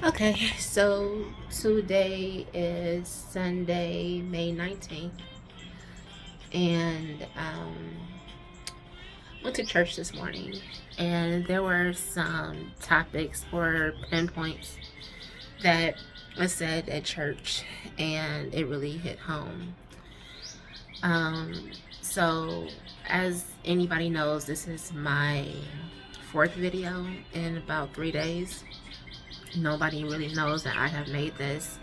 Okay, so today is Sunday, May 19th, and went to church this morning, and there were some topics or pinpoints that was said at church, and it really hit home. Um, so, as anybody knows, this is my fourth video in about 3 days. Nobody really knows that I have made this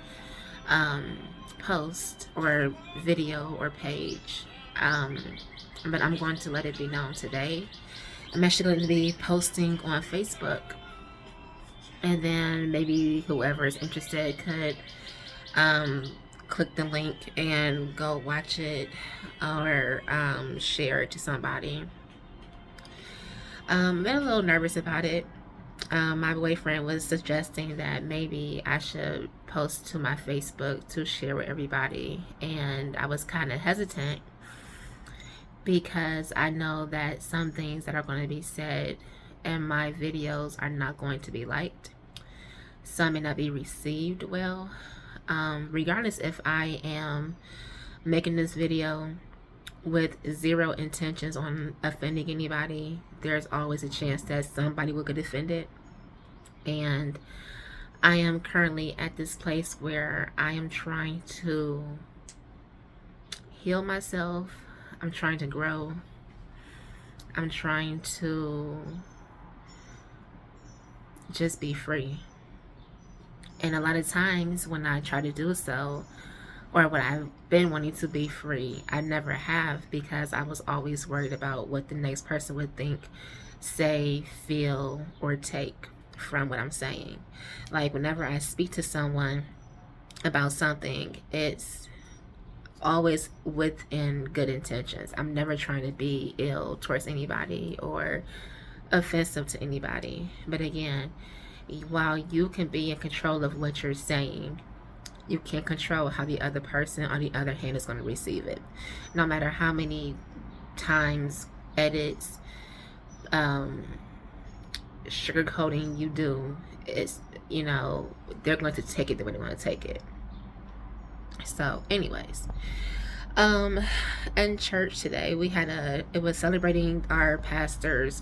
um, post or video or page. Um, but I'm going to let it be known today. I'm actually going to be posting on Facebook, and then maybe whoever is interested could um, click the link and go watch it or share it to somebody. I've been a little nervous about it. My boyfriend was suggesting that maybe I should post to my Facebook to share with everybody, and I was kind of hesitant because I know that some things that are going to be said in my videos are not going to be liked. Some may not be received well. Regardless if I am making this video with zero intentions on offending anybody, there's always a chance that somebody will get offended. And I am currently at this place where I am trying to heal myself. I'm trying to grow. I'm trying to just be free. And a lot of times when I try to do so, or when I've been wanting to be free, I never have, because I was always worried about what the next person would think, say, feel, or take from what I'm saying. Like whenever I speak to someone about something, it's always within good intentions. I'm never trying to be ill towards anybody or offensive to anybody. But again, while you can be in control of what you're saying, you can't control how the other person on the other hand is going to receive it. No matter how many times, edits, um, sugarcoating you do, it's, they're going to take it the way they want to take it. So anyways, um in church today we had it was celebrating our church's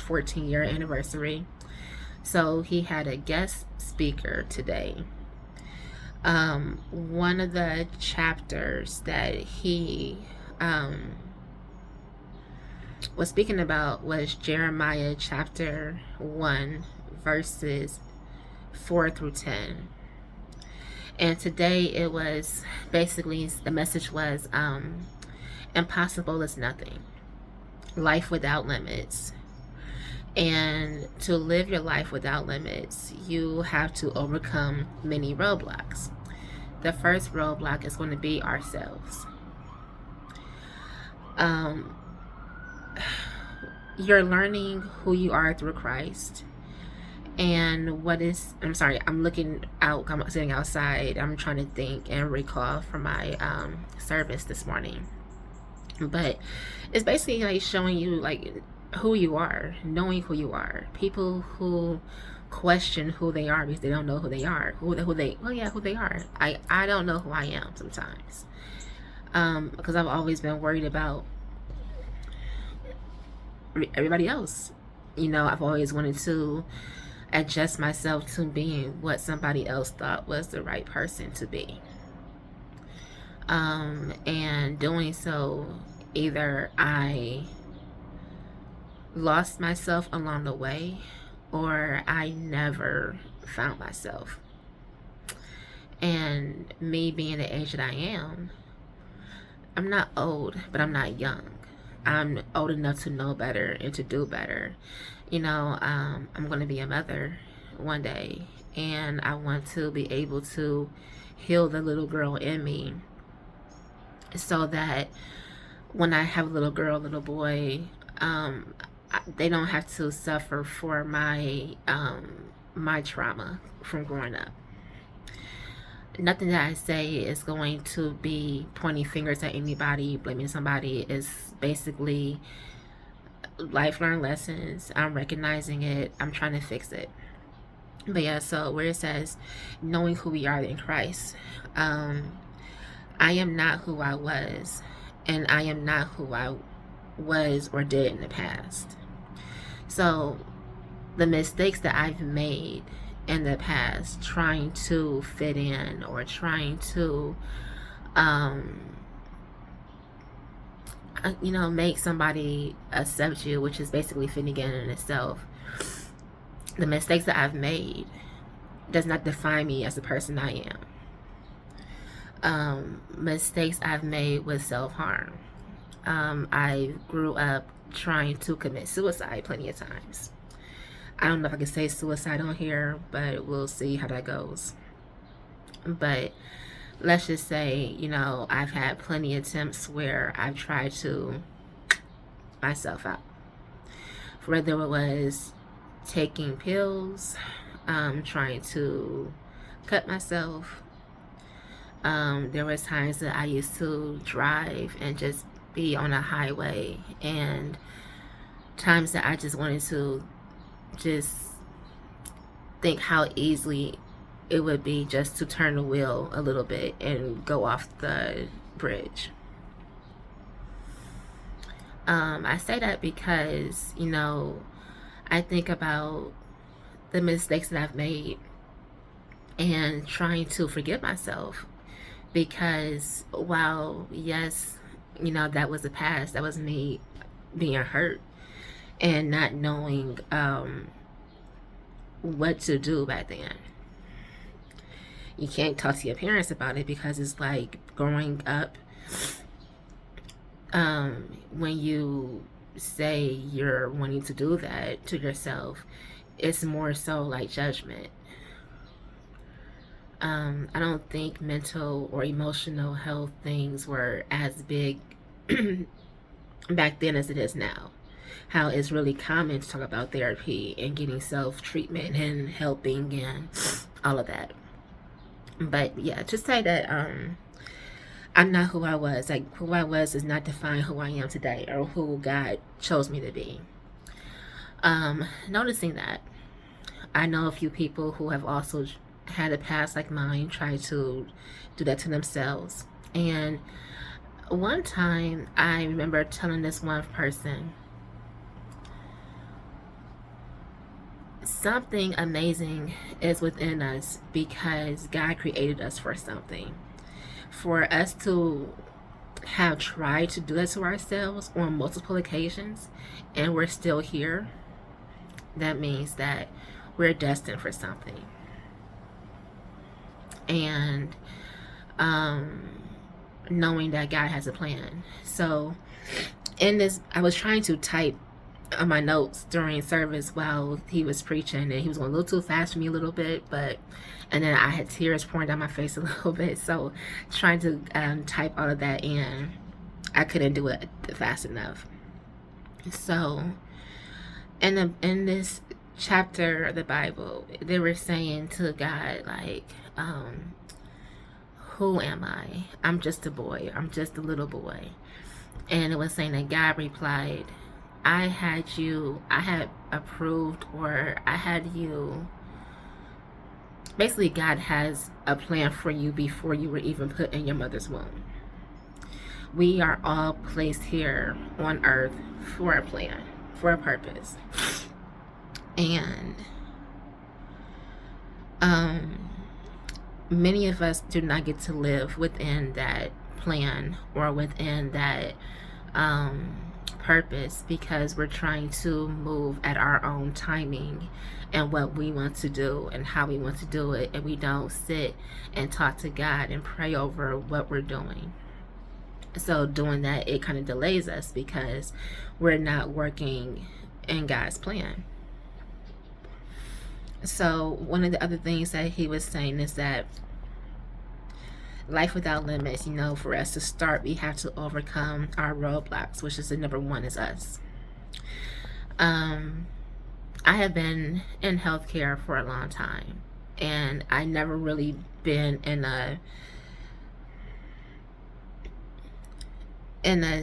14-year anniversary. So he had a guest speaker today. One of the chapters that he was speaking about was Jeremiah chapter 1, verses 4 through 10. And today it was basically, the message was impossible is nothing, life without limits. And to live your life without limits, you have to overcome many roadblocks. The first roadblock is going to be ourselves. You're learning who you are through Christ. And I'm sitting outside. I'm trying to think and recall from my service this morning. But it's basically like showing you like who you are, knowing who you are. People who question who they are because they don't know who they are. Who they are. I don't know who I am sometimes. Because I've always been worried about everybody else. I've always wanted to adjust myself to being what somebody else thought was the right person to be. And doing so, either I lost myself along the way or I never found myself. And me being the age that I am, I'm not old, but I'm not young. I'm old enough to know better and to do better. I'm going to be a mother one day, and I want to be able to heal the little girl in me so that when I have a little girl, little boy, they don't have to suffer for my trauma from growing up. Nothing that I say is going to be pointing fingers at anybody, blaming somebody. Is basically life learned lessons. I'm recognizing it. I'm trying to fix it. But yeah, so where it says knowing who we are in Christ, I am not who I was, and I am not who I was or did in the past. So the mistakes that I've made in the past, trying to fit in or trying to, make somebody accept you, which is basically fitting in itself. The mistakes that I've made does not define me as the person I am. Mistakes I've made with self-harm. I grew up trying to commit suicide plenty of times. I don't know if I can say suicide on here, but we'll see how that goes. But let's just say, I've had plenty of attempts where I've tried to myself out. Whether it was taking pills, trying to cut myself. There was times that I used to drive and just be on a highway, and times that I just wanted to just think how easily it would be just to turn the wheel a little bit and go off the bridge. I say that because, I think about the mistakes that I've made and trying to forgive myself, because while, yes, that was the past, that was me being hurt and not knowing what to do back then. You can't talk to your parents about it because it's like growing up, when you say you're wanting to do that to yourself, it's more so like judgment. I don't think mental or emotional health things were as big back then as it is now. How it's really common to talk about therapy and getting self-treatment and helping and all of that. But yeah, just say that I'm not who I was. Like, who I was does not define who I am today or who God chose me to be. Noticing that, I know a few people who have also had a past like mine try to do that to themselves. And one time I remember telling this one person, something amazing is within us because God created us for something. For us to have tried to do that to ourselves on multiple occasions and we're still here, that means that we're destined for something. And knowing that God has a plan. So in this, I was trying to type on my notes during service while he was preaching, and he was going a little too fast for me a little bit, and then I had tears pouring down my face a little bit, so trying to type all of that in, I couldn't do it fast enough. So in this chapter of the Bible, they were saying to God, like, who am I? I'm just a boy. I'm just a little boy. And it was saying that God replied, I had approved, or I had you. Basically, God has a plan for you before you were even put in your mother's womb. We are all placed here on earth for a plan, for a purpose. And many of us do not get to live within that plan or within that purpose because we're trying to move at our own timing and what we want to do and how we want to do it, and we don't sit and talk to God and pray over what we're doing. So doing that, it kind of delays us because we're not working in God's plan. So one of the other things that he was saying is that life without limits, for us to start, we have to overcome our roadblocks, which is the number one is us. I have been in healthcare for a long time, and I never really been in a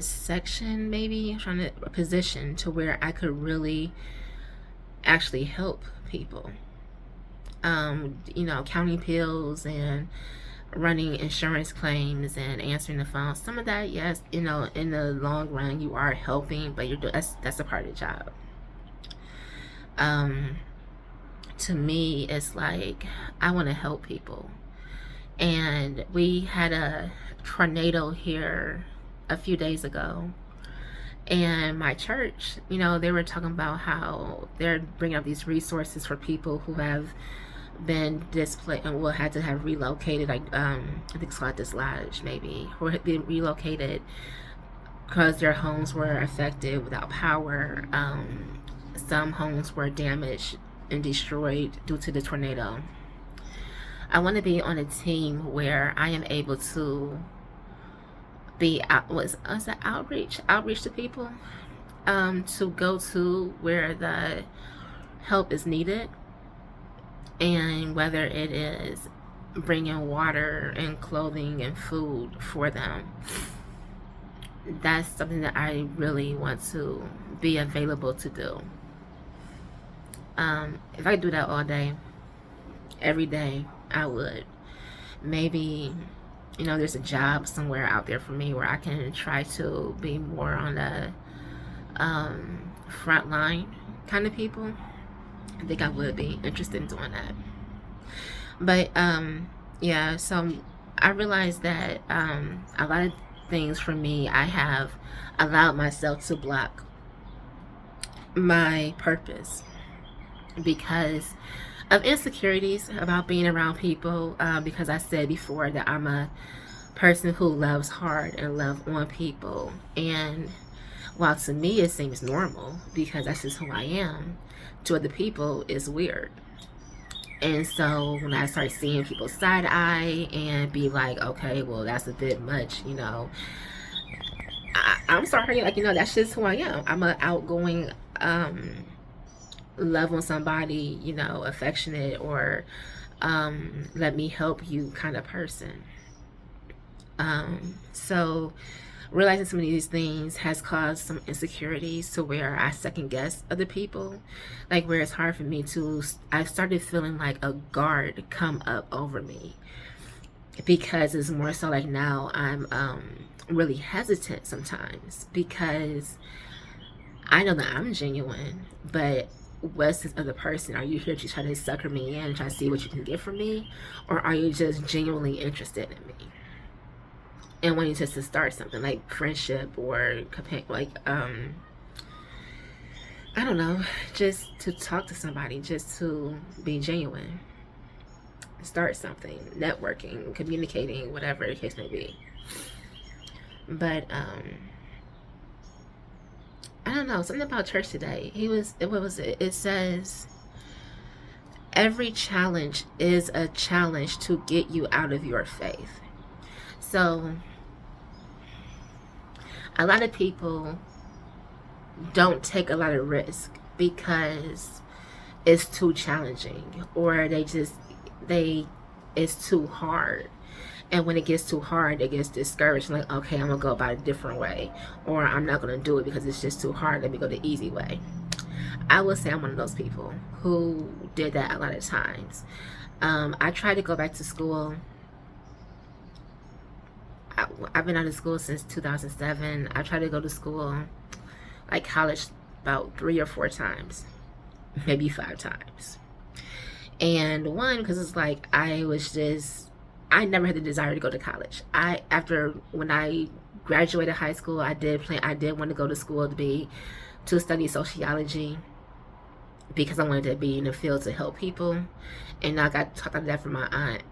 section, maybe a position to where I could really actually help people. counting pills and running insurance claims and answering the phone. Some of that, yes, in the long run, you are helping, but that's a part of the job. To me, it's like I want to help people. And we had a tornado here a few days ago, and my church, they were talking about how they're bringing up these resources for people who have been displaced and will had to have relocated, like I think it's called dislodge maybe, or had been relocated because their homes were affected without power. Some homes were damaged and destroyed due to the tornado. I want to be on a team where I am able to be was that outreach to people, to go to where the help is needed, and whether it is bringing water and clothing and food for them. That's something that I really want to be available to do. If I could do that all day, every day, I would. Maybe, there's a job somewhere out there for me where I can try to be more on the front line kind of people. I think I would be interested in doing that. But yeah, so I realized that a lot of things for me, I have allowed myself to block my purpose because of insecurities about being around people, because I said before that I'm a person who loves hard and love on people, and while to me it seems normal because that's just who I am, to other people it's weird. And so when I start seeing people side eye and be like, okay, well, that's a bit much, I'm sorry, that's just who I am. I'm an outgoing, love on somebody, affectionate, or let me help you kind of person. So realizing some of these things has caused some insecurities to where I second guess other people, like where it's hard for me I started feeling like a guard come up over me, because it's more so like now I'm really hesitant sometimes because I know that I'm genuine, but what's this other person? Are you here to try to sucker me in and try to see what you can get from me, or are you just genuinely interested in me and wanting just to start something like friendship or like I don't know, just to talk to somebody, just to be genuine, start something, networking, communicating, whatever the case may be. But I don't know, something about church today. It says every challenge is a challenge to get you out of your faith. So a lot of people don't take a lot of risk because it's too challenging, or it's too hard. And when it gets too hard, it gets discouraged, like, okay, I'm gonna go about it a different way, or I'm not gonna do it because it's just too hard, let me go the easy way. I would say I'm one of those people who did that a lot of times. I tried to go back to school. I've been out of school since 2007. I tried to go to school, like college, about 3 or 4 times, maybe 5 times. And one, because it's like I never had the desire to go to college. When I graduated high school, I did want to go to school to study sociology, because I wanted to be in the field to help people, and I got taught that from my aunt.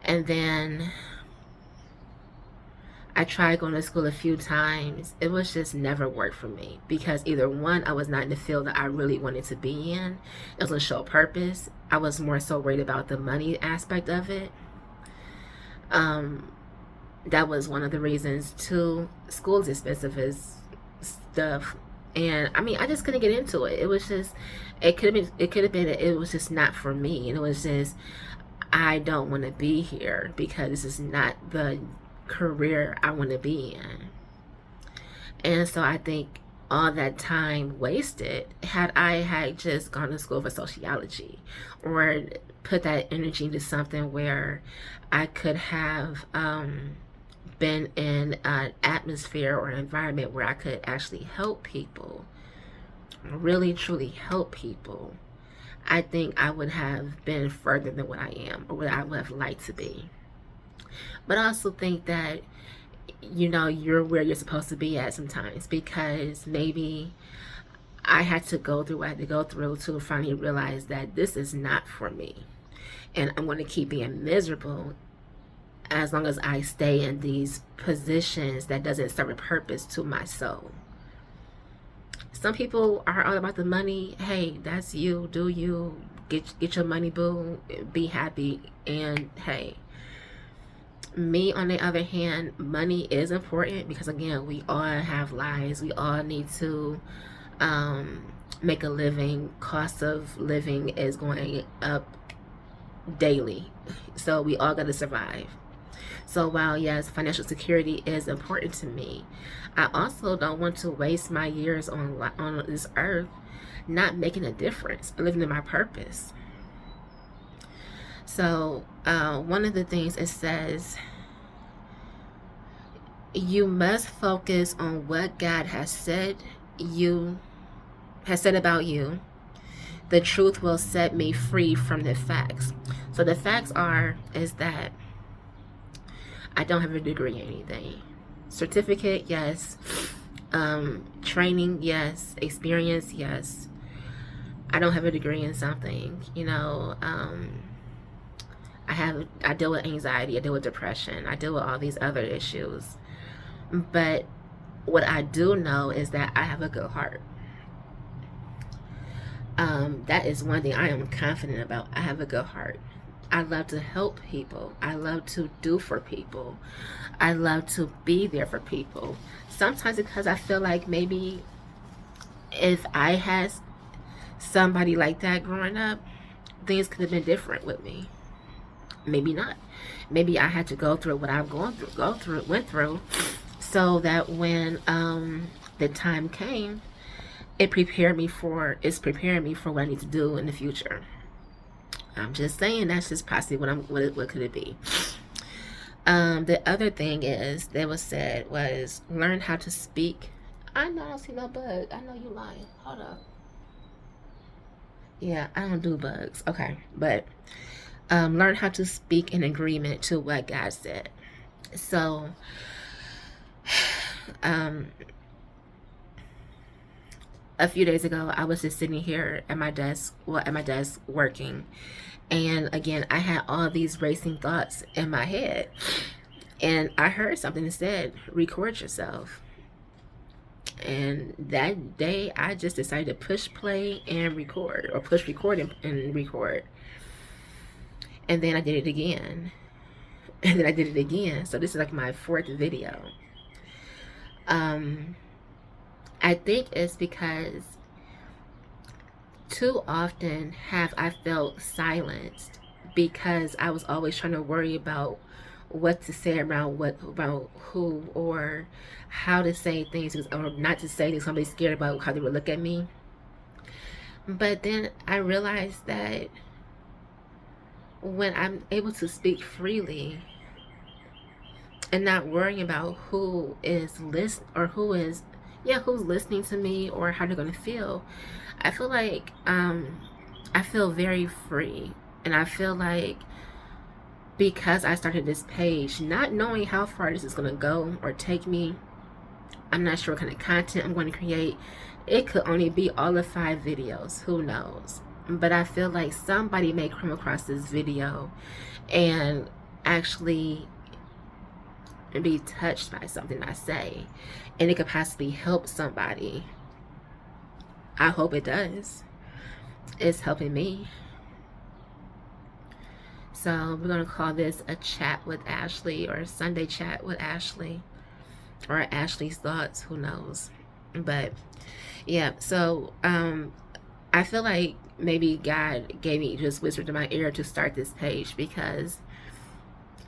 And then I tried going to school a few times. It was just never worked for me, because either one, I was not in the field that I really wanted to be in. It doesn't show purpose. I was more so worried about the money aspect of it. That was one of the reasons too. School's expensive as stuff, and I mean, I just couldn't get into it. It was just, it could have been, it was just not for me, and it was just, I don't want to be here because this is not the career I want to be in. And so I think all that time wasted had I had just gone to school for sociology, or put that energy into something where I could have been in an atmosphere or an environment where I could actually help people, really truly help people. I think I would have been further than what I am, or what I would have liked to be. But I also think that, you're where you're supposed to be at sometimes, because maybe I had to go through what I had to go through to finally realize that this is not for me. And I'm going to keep being miserable as long as I stay in these positions that doesn't serve a purpose to my soul. Some people are all about the money. Hey, that's you. Do you. Get your money, boo. Be happy. And hey, me, on the other hand, money is important, because again, we all have lives. We all need to make a living. Cost of living is going up daily, so we all got to survive. So while yes, financial security is important to me, I also don't want to waste my years on this earth not making a difference, living in my purpose. So one of the things it says, you must focus on what God has said about you. The truth will set me free from the facts. So the facts is that I don't have a degree in anything. Certificate, yes. Training, yes. Experience, yes. I don't have a degree in something. I deal with anxiety, I deal with depression, I deal with all these other issues. But what I do know is that I have a good heart. That is one thing I am confident about. I have a good heart. I love to help people. I love to do for people. I love to be there for people. Sometimes because I feel like maybe if I had somebody like that growing up, things could have been different with me. Maybe not. Maybe I had to go through what I've went through, so that when the time came, it's preparing me for what I need to do in the future. I'm just saying, that's just possibly what could it be. The other thing is that was said was learn how to speak. I know I don't see no bug. I know you lying. Hold up. Yeah, I don't do bugs. Okay, but learn how to speak in agreement to what God said. So a few days ago, I was just sitting here at my desk working, and again, I had all these racing thoughts in my head, and I heard something that said, record yourself. And that day, I just decided to push play and record, or push record and record. And then I did it again. And then I did it again. So this is like my 4th video. I think it's because too often have I felt silenced, because I was always trying to worry about what to say about who, or how to say things, or not to say things. Somebody's scared about how they would look at me. But then I realized that when I'm able to speak freely and not worrying about who is who's listening to me, or how they're gonna feel, I feel like I feel very free. And I feel like, because I started this page not knowing how far this is gonna go or take me, I'm not sure what kind of content I'm going to create. It could only be all of 5 videos, who knows. But I feel like somebody may come across this video and actually be touched by something I say, and it could possibly help somebody. I hope it does. It's helping me. So we're going to call this a chat with Ashley, or a Sunday chat with Ashley, or Ashley's thoughts, who knows. But yeah, so I feel like maybe God gave me, just whispered in my ear to start this page, because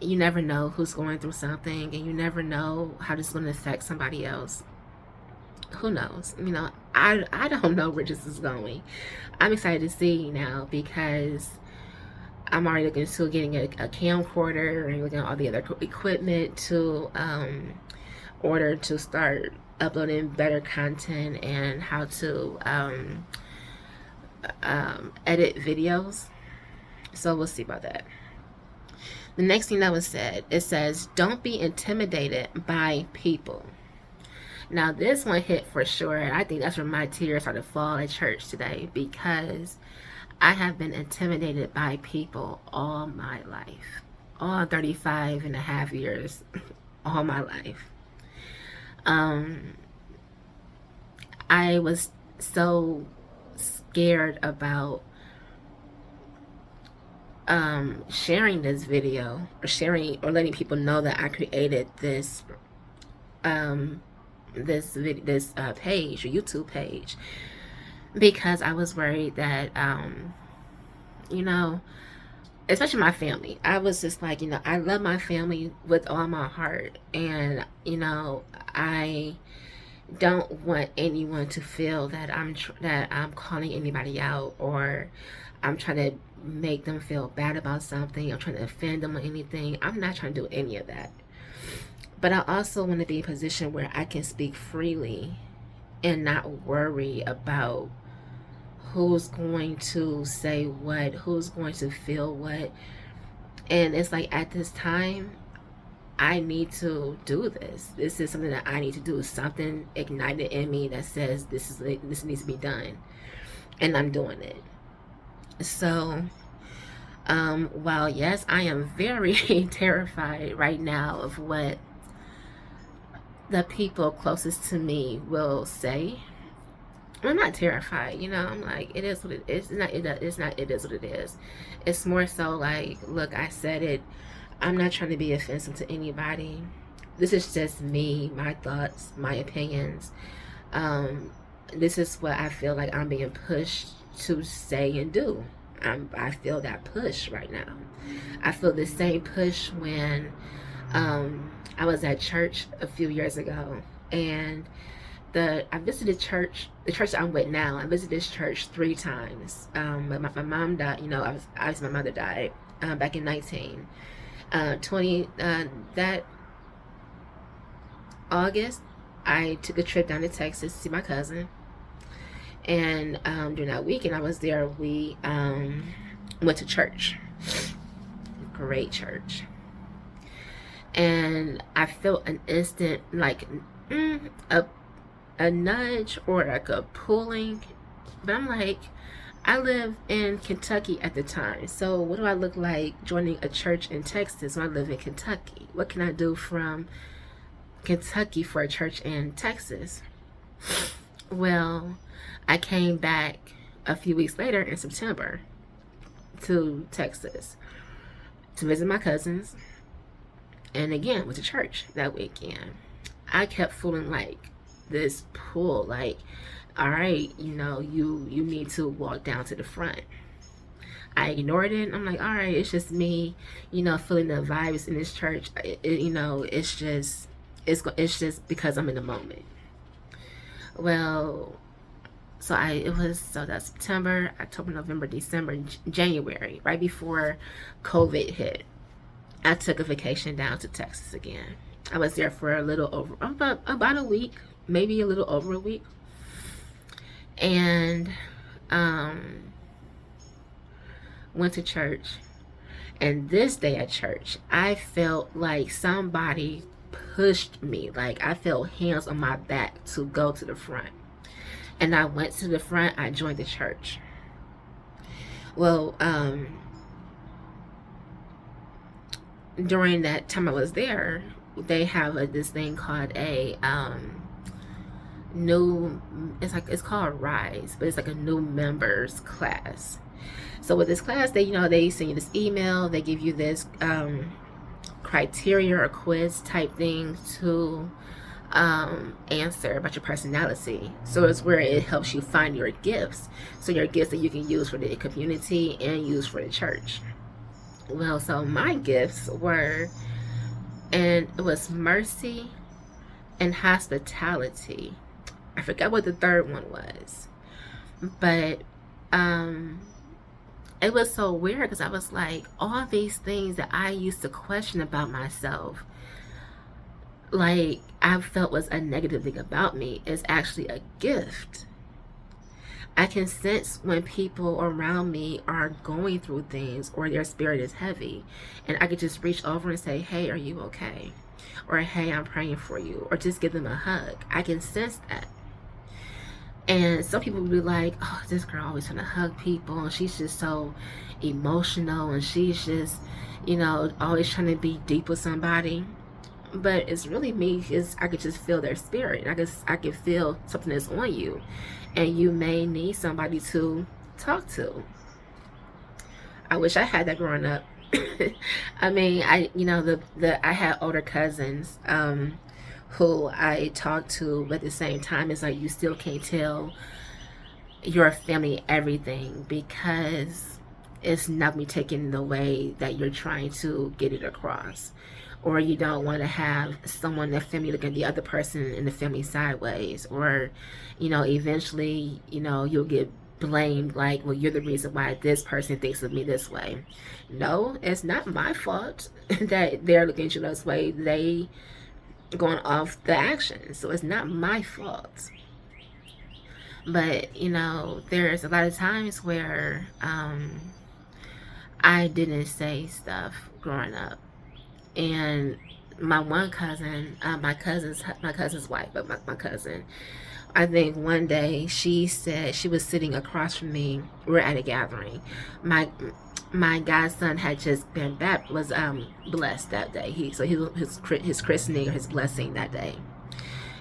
you never know who's going through something, and you never know how this is going to affect somebody else. who knows? You know, I don't know where this is going. I'm excited to see now because I'm already looking to getting a camcorder and looking at all the other equipment to order to start uploading better content and how to edit videos. So we'll see about that. The next thing that was said, it says, don't be intimidated by people. Now this one hit for sure. I think that's where my tears started to fall at church today, because I have been intimidated by people all my life, all 35 and a half years, all my life. I was so scared about sharing this video, or sharing or letting people know that I created this this page, or YouTube page, because I was worried that you know, especially my family. I was just like, you know, I love my family with all my heart, and you know, I don't want anyone to feel that I'm calling anybody out, or I'm trying to make them feel bad about something. I'm trying to offend them or anything. I'm not trying to do any of that. But I also want to be in a position where I can speak freely and not worry about who's going to say what, who's going to feel what. And it's like, at this time, I need to do this. This is something that I need to do. Something ignited in me that says this needs to be done, and I'm doing it. So, while yes, I am very terrified right now of what the people closest to me will say, I'm not terrified. You know, I'm like, it is what it is. It is what it is. It's more so like, look, I said it. I'm not trying to be offensive to anybody. This is just me, my thoughts, my opinions. This is what I feel like I'm being pushed to say and do. I feel that push right now. I feel the same push when I was at church a few years ago, and I visited church, the church I'm with now. I visited this church 3 times. But my mom died. You know, my mother died back in 20 that August. I took a trip down to Texas to see my cousin, and during that weekend I was there, we went to church. Great church. And I felt an instant, like a nudge, or like a pulling. But I'm like, I live in Kentucky at the time, so what do I look like joining a church in Texas when I live in Kentucky? What can I do from Kentucky for a church in Texas? Well, I came back a few weeks later in September to Texas to visit my cousins, and again went to church that weekend. I kept feeling like this pull, like, all right, you know, you need to walk down to the front. I ignored it. I'm like, all right, it's just me, you know, feeling the vibes in this church. You know, it's just because I'm in the moment. Well, so that's September, October, November, December, January, right before COVID hit. I took a vacation down to Texas again. I was there for a little over about a week, maybe a little over a week. And went to church. And this day at church, I felt like somebody pushed me. Like, I felt hands on my back to go to the front. And I went to the front. I joined the church. Well, during that time I was there, they have this thing called a it's called Rise, but it's like a new members class. So with this class, they send you this email, they give you this criteria or quiz type thing to answer about your personality. So it's where it helps you find your gifts. So your gifts that you can use for the community and use for the church. Well, so my gifts were, and it was mercy and hospitality. I forgot what the third one was. But it was so weird because I was like, all these things that I used to question about myself, like I felt was a negative thing about me, is actually a gift. I can sense when people around me are going through things or their spirit is heavy, and I could just reach over and say, hey, are you okay? Or hey, I'm praying for you, or just give them a hug. I can sense that. And some people will be like, oh, this girl always trying to hug people, and she's just so emotional, and she's just, always trying to be deep with somebody. But it's really me, because I could just feel their spirit. I could feel something that's on you, and you may need somebody to talk to. I wish I had that growing up. I mean, I had older cousins who I talked to, but at the same time, it's like you still can't tell your family everything, because it's not me taking the way that you're trying to get it across. Or you don't want to have someone in the family look at the other person in the family sideways, or eventually you'll get blamed, like, well, you're the reason why this person thinks of me this way. No, it's not my fault that they're looking at you this way. They going off the action, so it's not my fault. But there's a lot of times where I didn't say stuff growing up. And my one cousin, my cousin's wife, but my cousin, I think one day she said, she was sitting across from me. We're at a gathering. My godson had just been blessed that day. His christening or his blessing that day,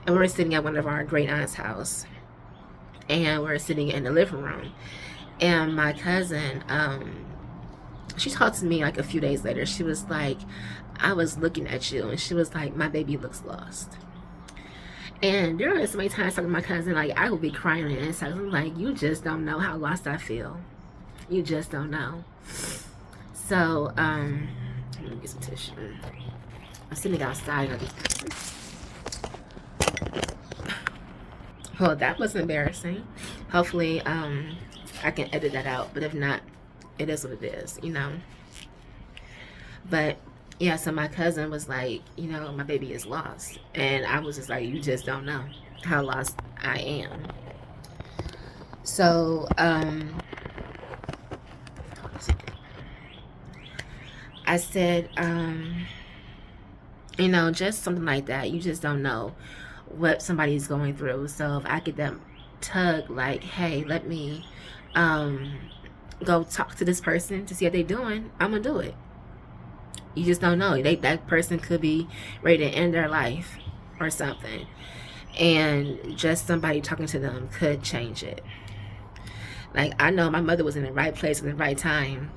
and we were sitting at one of our great aunt's house, and we're sitting in the living room, and my cousin, she talked to me like a few days later. She was like, I was looking at you, and she was like, my baby looks lost. And there are so many times talking to my cousin, like, I would be crying on the inside. I'm like, you just don't know how lost I feel. You just don't know. So, let me get some tissue. I'm sitting outside. Well, that was embarrassing. Hopefully, I can edit that out. But if not, it is what it is, But yeah, so my cousin was like, my baby is lost. And I was just like, you just don't know how lost I am. So, I said, just something like that. You just don't know what somebody's going through. So if I get that tug, like, hey, let me go talk to this person to see how they're doing, I'm gonna do it. You just don't know. That person could be ready to end their life or something, and just somebody talking to them could change it. Like, I know my mother was in the right place at the right time,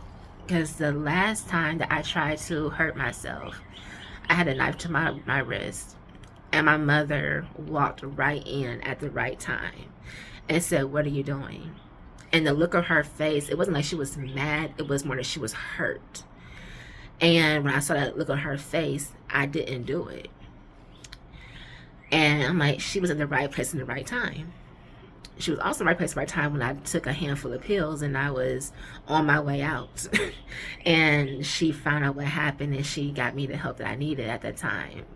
because the last time that I tried to hurt myself, I had a knife to my wrist, and my mother walked right in at the right time and said, what are you doing? And the look of her face, it wasn't like she was mad, it was more that she was hurt. And when I saw that look on her face, I didn't do it. And I'm like, she was in the right place in the right time. She was also in the right place at the right time when I took a handful of pills and I was on my way out. And she found out what happened, and she got me the help that I needed at that time.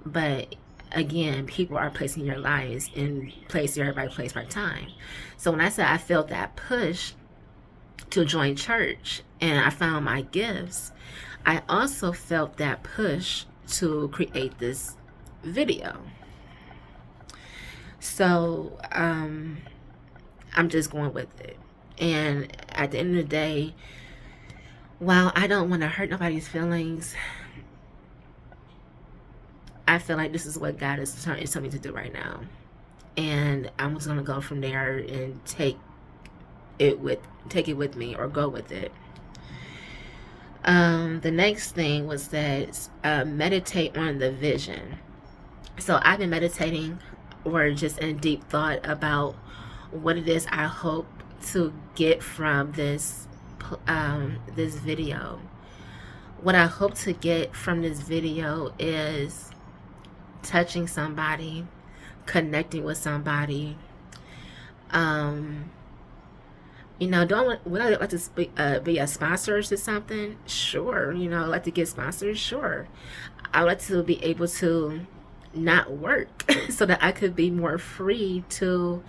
But again, people are placing your lives in place, your right place, right time. So when I said I felt that push to join church and I found my gifts, I also felt that push to create this video. So I'm just going with it. And at the end of the day, while I don't want to hurt nobody's feelings, I feel like this is what God is telling me to do right now. And I'm just going to go from there and take it with me, or go with it. The next thing was that meditate on the vision. So I've been meditating, or just in deep thought about what it is I hope to get from this video. What I hope to get from this video is touching somebody, connecting with somebody. You know, would I like to be a sponsor to something? Sure. You know, I'd like to get sponsors? Sure. I would like to be able to not work so that I could be more free to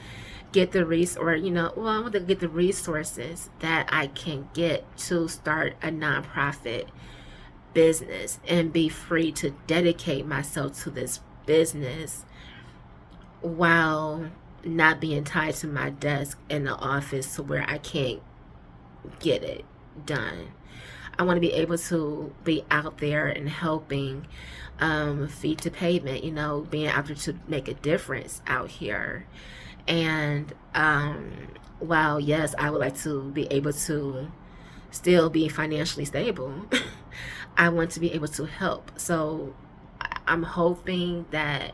get the or you know, well, I want to get the resources that I can get to start a nonprofit business and be free to dedicate myself to this business while not being tied to my desk in the office to where I can't get it done. I want to be able to be out there and helping feet to pavement, you know, being out there to make a difference out here. And while, yes, I would like to be able to still be financially stable, I want to be able to help. So I'm hoping that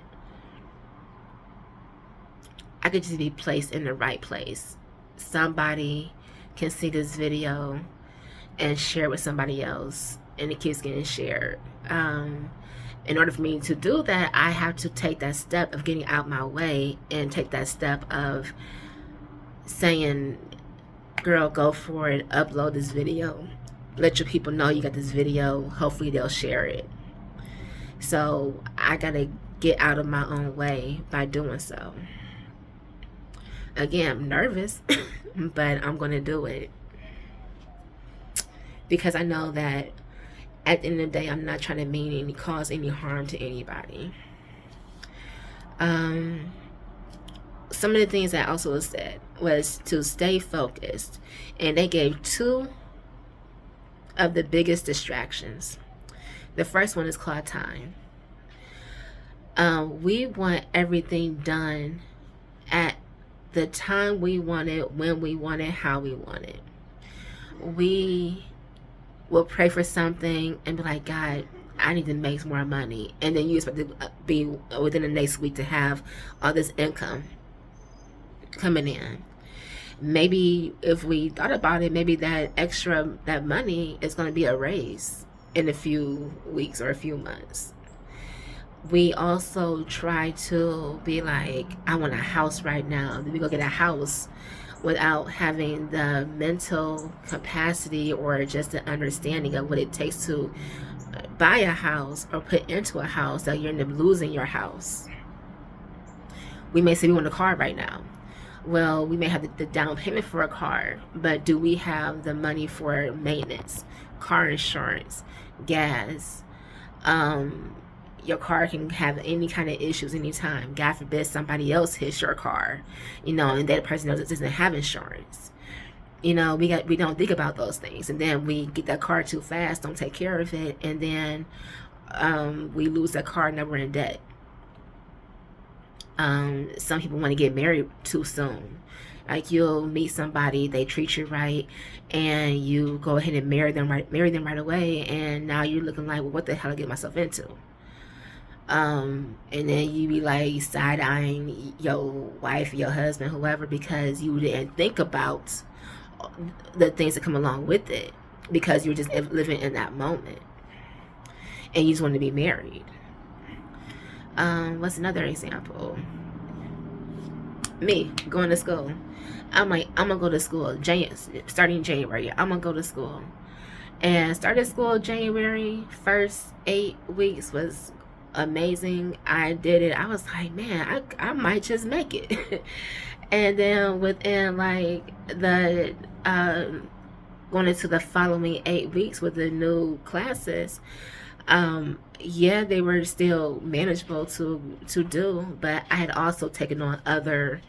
I could just be placed in the right place. Somebody can see this video and share it with somebody else, and it keeps getting shared. In order for me to do that, I have to take that step of getting out my way and take that step of saying, girl, go for it, upload this video, let your people know you got this video, hopefully they'll share it. So I gotta get out of my own way by doing so. Again, I'm nervous, but I'm gonna do it because I know that at the end of the day, I'm not trying to cause any harm to anybody. Some of the things that also was said was to stay focused, and they gave two of the biggest distractions. The first one is called time. We want everything done at the time we want it, when we want it, how we want it. We will pray for something and be like, God, I need to make more money. And then you expect to be within the next week to have all this income coming in. Maybe if we thought about it, maybe that money is going to be a raise in a few weeks or a few months. We also try to be like, I want a house right now. Then we go get a house without having the mental capacity or just the understanding of what it takes to buy a house or put into a house, that you're end up losing your house. We may say we want a car right now. Well, we may have the down payment for a car, but do we have the money for maintenance, car insurance, gas? Your car can have any kind of issues anytime. God forbid somebody else hits your car, you know, and that person doesn't have insurance. You know, we don't think about those things, and then we get that car too fast, don't take care of it, and then we lose that car and now we're in debt. Some people want to get married too soon. Like, you'll meet somebody, they treat you right, and you go ahead and marry them right away, and now you're looking like, well, what the hell did I get myself into? And then you be like side-eyeing your wife, your husband, whoever, because you didn't think about the things that come along with it, because you're just living in that moment and you just want to be married. What's another example? Me going to school. I'm like, I'm gonna go to school starting January. I'm gonna go to school, and started school January. First 8 weeks was amazing. I did it. I was like, man, I might just make it. And then within like the going into the following 8 weeks with the new classes, yeah, they were still manageable to do, but I had also taken on other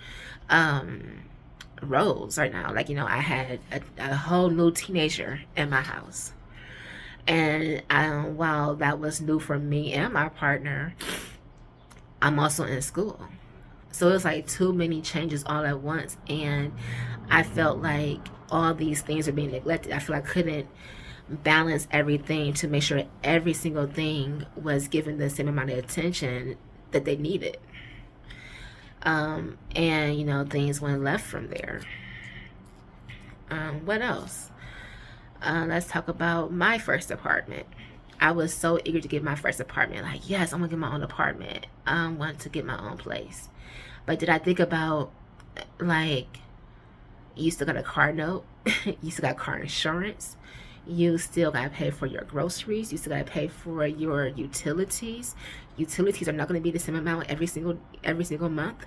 roles right now. Like, you know, I had a whole new teenager in my house. And while that was new for me and my partner, I'm also in school. So it was like too many changes all at once. And I felt like all these things are being neglected. I feel like I couldn't balance everything to make sure every single thing was given the same amount of attention that they needed. And, you know, things went left from there. What else? Let's talk about my first apartment. I was so eager to get my first apartment. Like, yes, I'm gonna get my own apartment. I want to get my own place. But did I think about, like, you still got a car note, you still got car insurance, you still got to pay for your groceries, you still got to pay for your utilities. Utilities are not going to be the same amount every single month.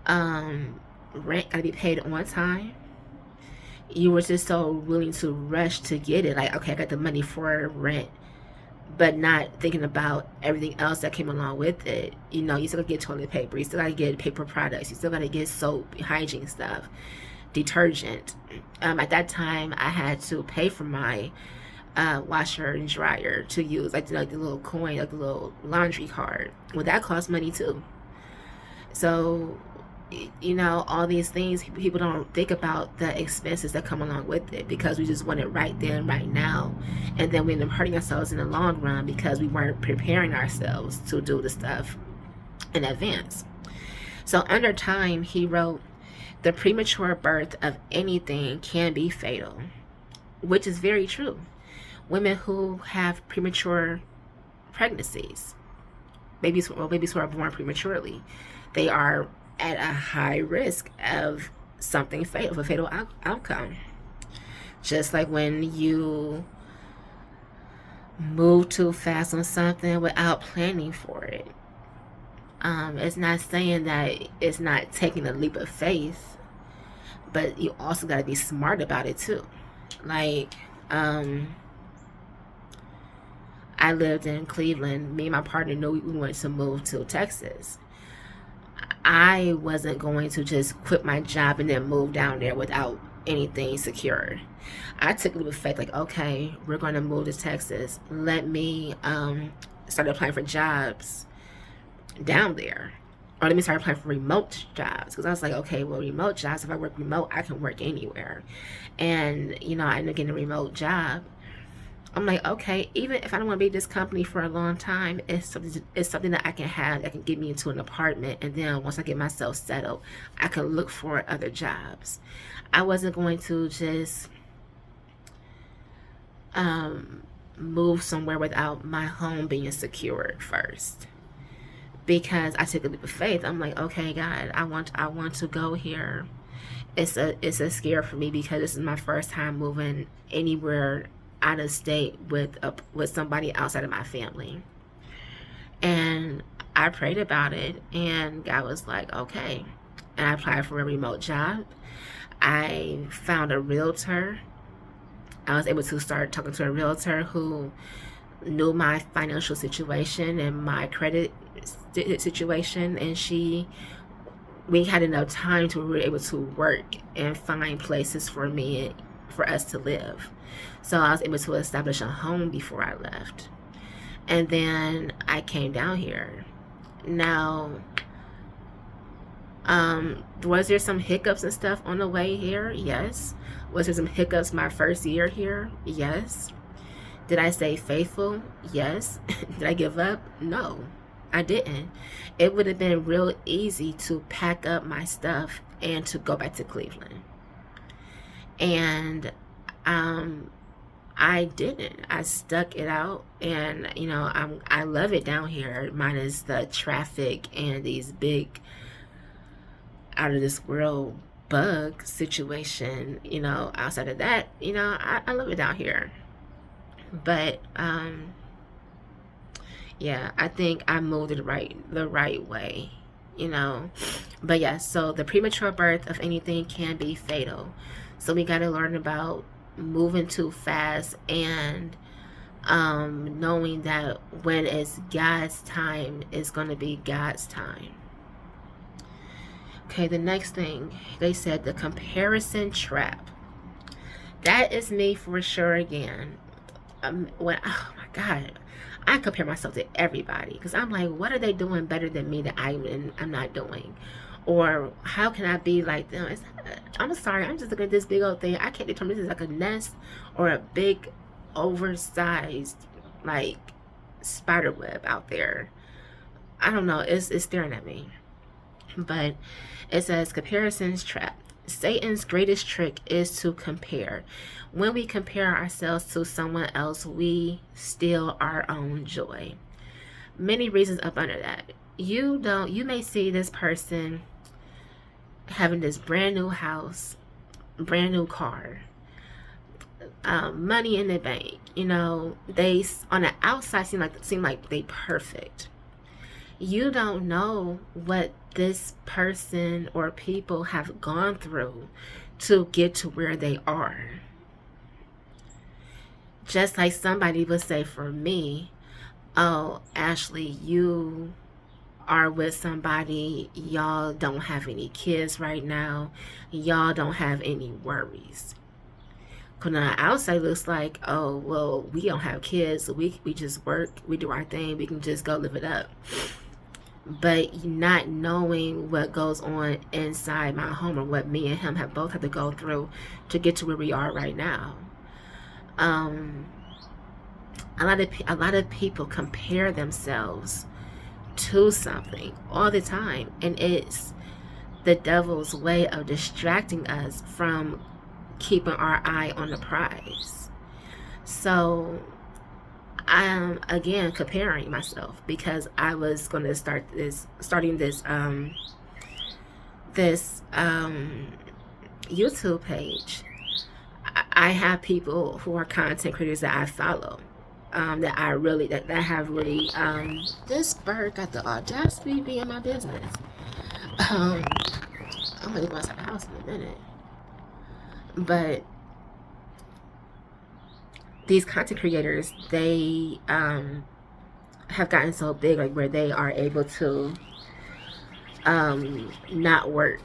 Rent got to be paid on time. You were just so willing to rush to get it, like, okay, I got the money for rent, but not thinking about everything else that came along with it. You know, you still gotta get toilet paper, you still gotta get paper products, you still gotta get soap, hygiene stuff, detergent. At that time, I had to pay for my washer and dryer to use, like the little coin, like the little laundry card. Well, that costs money too. So, you know, all these things, people don't think about the expenses that come along with it, because we just want it right then, right now. And then we end up hurting ourselves in the long run because we weren't preparing ourselves to do the stuff in advance. So under Time, he wrote, the premature birth of anything can be fatal, which is very true. Women who have premature pregnancies, babies who are born prematurely, they are at a high risk of something fatal, of a fatal outcome. Just like when you move too fast on something without planning for it. It's not saying that it's not taking a leap of faith, but you also got to be smart about it too. Like, I lived in Cleveland. Me and my partner knew we wanted to move to Texas. I wasn't going to just quit my job and then move down there without anything secure. I took a leap of faith, like, okay, we're going to move to Texas. Let me start applying for jobs down there. Or let me start applying for remote jobs. Because I was like, okay, well, remote jobs, if I work remote, I can work anywhere. And, you know, I ended up getting a remote job. I'm like, okay, even if I don't want to be at this company for a long time, it's something that I can have that can get me into an apartment. And then once I get myself settled, I can look for other jobs. I wasn't going to just move somewhere without my home being secured first. Because I took a leap of faith. I'm like, okay, God, I want to go here. It's a scare for me because this is my first time moving anywhere out of state with somebody outside of my family. And I prayed about it, and God was like, okay. And I applied for a remote job. I found a realtor. I was able to start talking to a realtor who knew my financial situation and my credit situation, and we had enough time to we were able to work and find places for us to live. So I was able to establish a home before I left. And then I came down here. Now, was there some hiccups and stuff on the way here? Yes. Was there some hiccups my first year here? Yes. Did I stay faithful? Yes. Did I give up? No, I didn't. It would have been real easy to pack up my stuff and to go back to Cleveland. And I didn't. I stuck it out, and you know, I love it down here, minus the traffic and these big out of this world bug situation. You know, outside of that, you know, I love it down here. But yeah, I think I moved it the right way, you know. But yeah, so the premature birth of anything can be fatal. So we got to learn about moving too fast and knowing that when it's God's time, it's going to be God's time. Okay, the next thing, they said the comparison trap. That is me for sure again. Oh my God, I compare myself to everybody because I'm like, what are they doing better than me that I'm not doing? Or how can I be like them? I'm sorry, I'm just looking at this big old thing. I can't determine if it's like a nest or a big oversized like spider web out there. I don't know, it's staring at me. But it says comparisons trap. Satan's greatest trick is to compare. When we compare ourselves to someone else, we steal our own joy. Many reasons up under that. you may see this person having this brand new house, brand new car, money in the bank. They on the outside seem like they perfect. You don't know what this person or people have gone through to get to where they are. Just like somebody would say for me, oh, Ashley, you are with somebody, y'all don't have any kids right now, y'all don't have any worries. Because on the outside looks like, oh, well, we don't have kids, so we just work, we do our thing, we can just go live it up. But not knowing what goes on inside my home, or what me and him have both had to go through to get to where we are right now. A lot of people compare themselves to something all the time, and it's the devil's way of distracting us from keeping our eye on the prize. So I'm again comparing myself, because I was going to starting this YouTube page. I have people who are content creators that I follow, that have really, this bird got the audacity to be in my business. I'm gonna go outside the house in a minute. But these content creators, they have gotten so big, like where they are able to not work,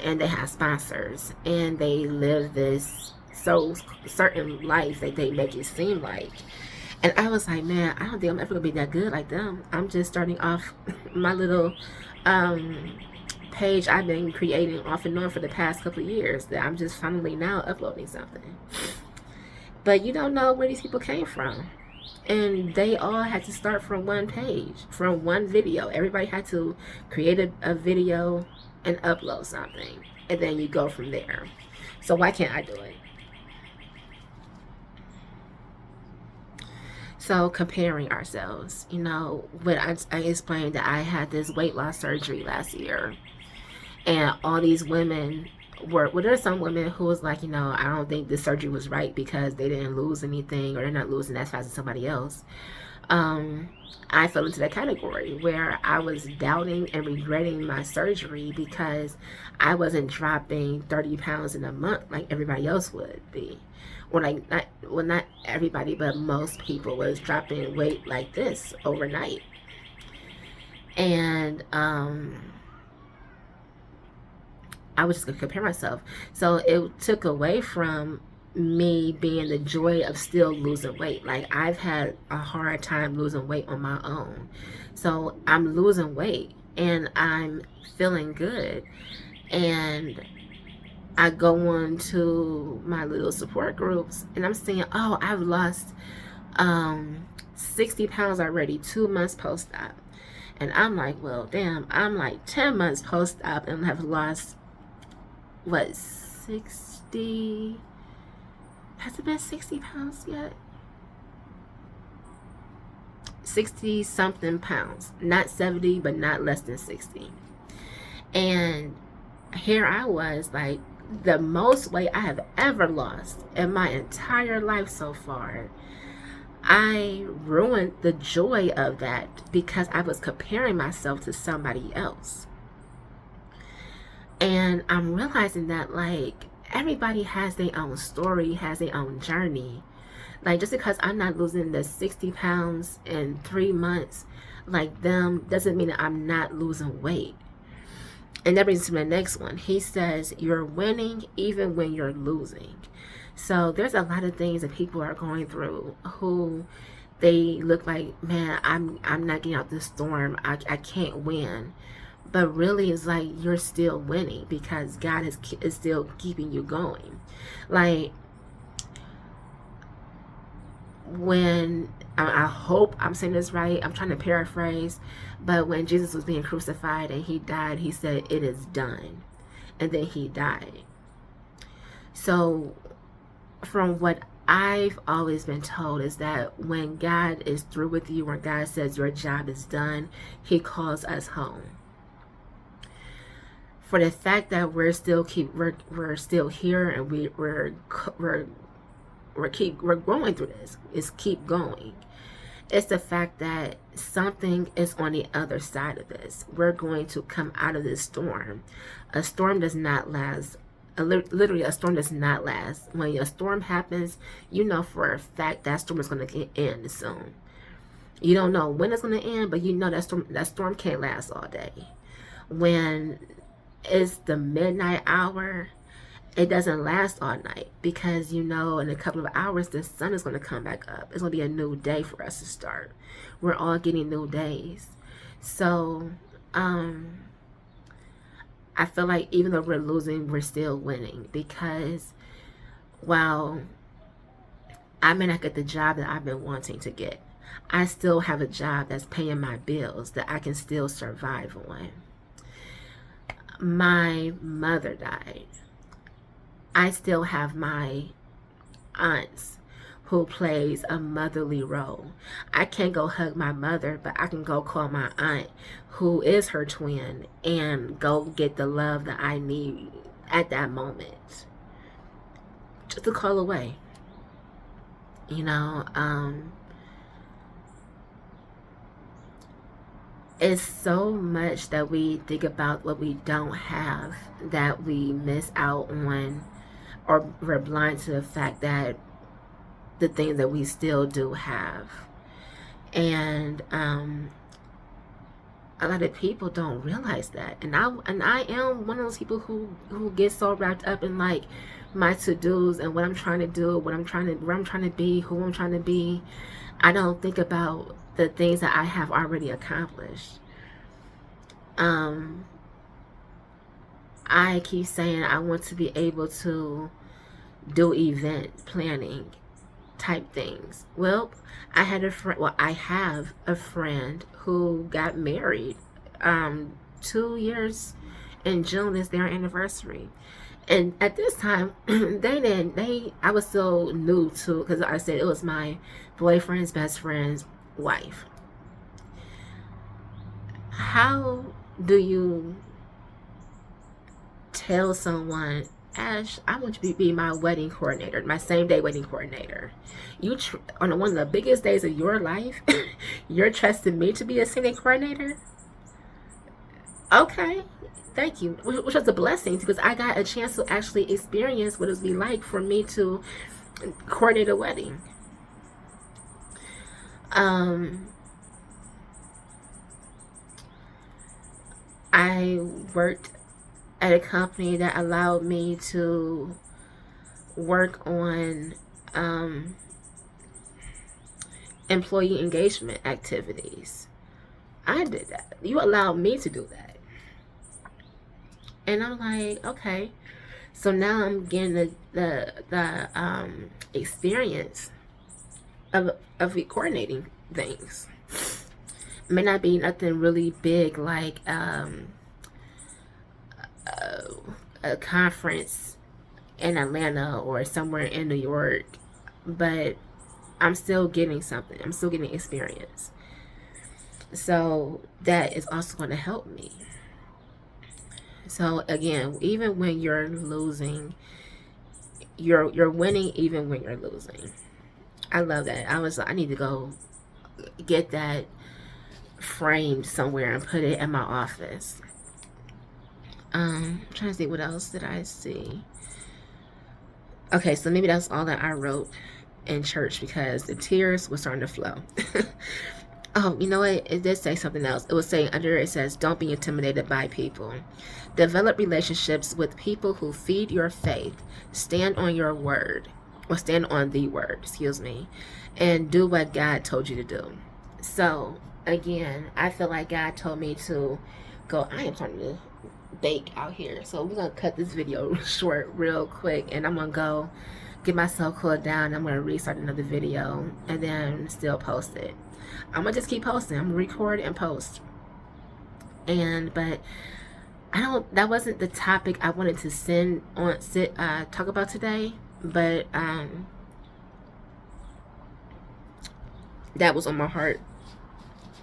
and they have sponsors, and they live this certain life that they make it seem like. And I was like, man, I don't think I'm ever gonna be that good like them. I'm just starting off my little page I've been creating off and on for the past couple of years, that I'm just finally now uploading something. But you don't know where these people came from. And they all had to start from one page, from one video. Everybody had to create a video and upload something. And then you go from there. So why can't I do it? So comparing ourselves, when I explained that I had this weight loss surgery last year, and all these women there's some women who was like, I don't think the surgery was right because they didn't lose anything, or they're not losing as fast as somebody else. I fell into that category where I was doubting and regretting my surgery because I wasn't dropping 30 pounds in a month like everybody else would be. Or not everybody, but most people was dropping weight like this overnight. And I was just going to compare myself. So it took away from me being the joy of still losing weight. Like, I've had a hard time losing weight on my own. So I'm losing weight and I'm feeling good. And I go on to my little support groups and I'm saying, oh, I've lost 60 pounds already, 2 months post-op. And I'm like, well, damn, I'm like 10 months post-op and have lost, 60? Has it been 60 pounds yet? 60 something pounds. Not 70, but not less than 60. And here I was, like, the most weight I have ever lost in my entire life so far. I ruined the joy of that because I was comparing myself to somebody else. And I'm realizing that, like, everybody has their own story, has their own journey. Like, just because I'm not losing the 60 pounds in 3 months like them doesn't mean that I'm not losing weight. And that brings us to the next one. He says, you're winning even when you're losing. So there's a lot of things that people are going through who they look like, man, I'm not getting out this storm. I can't win. But really, it's like you're still winning because God is still keeping you going. Like, when, I hope I'm saying this right, I'm trying to paraphrase, but when Jesus was being crucified and he died, he said, it is done. And then he died. So from what I've always been told is that when God is through with you, when God says your job is done, He calls us home. For the fact that we're still here, and we're going through this, is keep going. It's the fact that something is on the other side of this. We're going to come out of this storm. A storm does not last. Literally, a storm does not last. When a storm happens, you know for a fact that storm is going to end soon. You don't know when it's going to end, but you know that storm can't last all day. When it's the midnight hour, it doesn't last all night, because you know in a couple of hours the sun is going to come back up. It's going to be a new day for us to start. We're all getting new days. So I feel like even though we're losing, we're still winning, because while I may not get the job that I've been wanting to get, I still have a job that's paying my bills that I can still survive on. My mother died. I still have my aunts who plays a motherly role. I can't go hug my mother, but I can go call my aunt, who is her twin, and go get the love that I need at that moment. Just a call away. You know, it's so much that we think about what we don't have that we miss out on, or we're blind to the fact that the things that we still do have. And a lot of people don't realize that. And I am one of those people who get so wrapped up in like my to-dos and what I'm trying to do, where I'm trying to be, who I'm trying to be. I don't think about the things that I have already accomplished. I keep saying I want to be able to do event planning type things. Well, I have a friend who got married 2 years in June is their anniversary. And at this time, I was so new to, because I said it was my boyfriend's best friend's wife. How do you tell someone, Ash, I want you to be my wedding coordinator, my same day wedding coordinator? On one of the biggest days of your life, you're trusting me to be a same coordinator? Okay, thank you. Which was a blessing, because I got a chance to actually experience what it would be like for me to coordinate a wedding. I worked at a company that allowed me to work on employee engagement activities. I did that. You allowed me to do that. And I'm like, okay. So now I'm getting the experience of coordinating things. It may not be nothing really big like a conference in Atlanta or somewhere in New York, but I'm still getting something. I'm still getting experience. So that is also going to help me. So again, even when you're losing, you're winning even when you're losing. I love that. I need to go get that framed somewhere and put it in my office. I'm trying to see what else did I see. Okay, so maybe that's all that I wrote in church, because the tears were starting to flow. Oh, you know what? It did say something else. It was saying under it says, don't be intimidated by people. Develop relationships with people who feed your faith. Stand on your word, or stand on the word, excuse me, and do what God told you to do. So, again, I feel like God told me to go. I am starting to bake out here. So we're going to cut this video short real quick, and I'm going to go get myself cooled down. I'm going to restart another video and then still post it. I'm going to just keep posting. I'm going to record and post. But that wasn't the topic I wanted to talk about today. But that was on my heart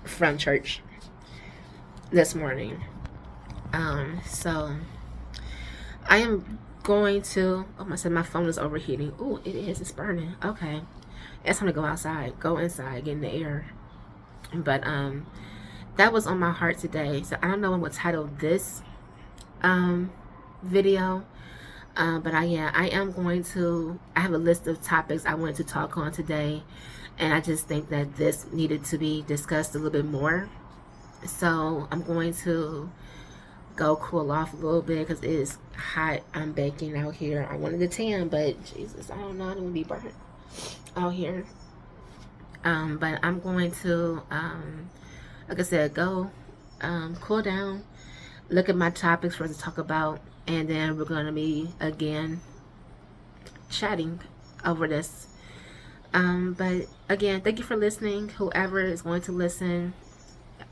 from church this morning. So I am going to, oh, I said my phone is overheating. Oh, it is, it's burning. Okay. It's time to go outside, go inside, get in the air. But that was on my heart today. So I don't know what to title this video. But I am going to, I have a list of topics I wanted to talk on today, and I just think that this needed to be discussed a little bit more. So I'm going to go cool off a little bit because it is hot. I'm baking out here. I wanted to tan, but Jesus, I don't know, I don't want to be burnt out here. But I'm going to, like I said, go cool down, look at my topics for us to talk about, and then we're going to be again chatting over this. But again, thank you for listening. Whoever is going to listen,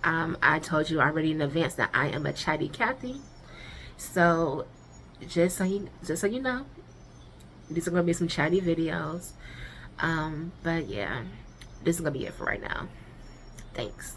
I told you already in advance that I am a chatty Cathy. So just so you know, these are going to be some chatty videos. But yeah, this is going to be it for right now. Thanks.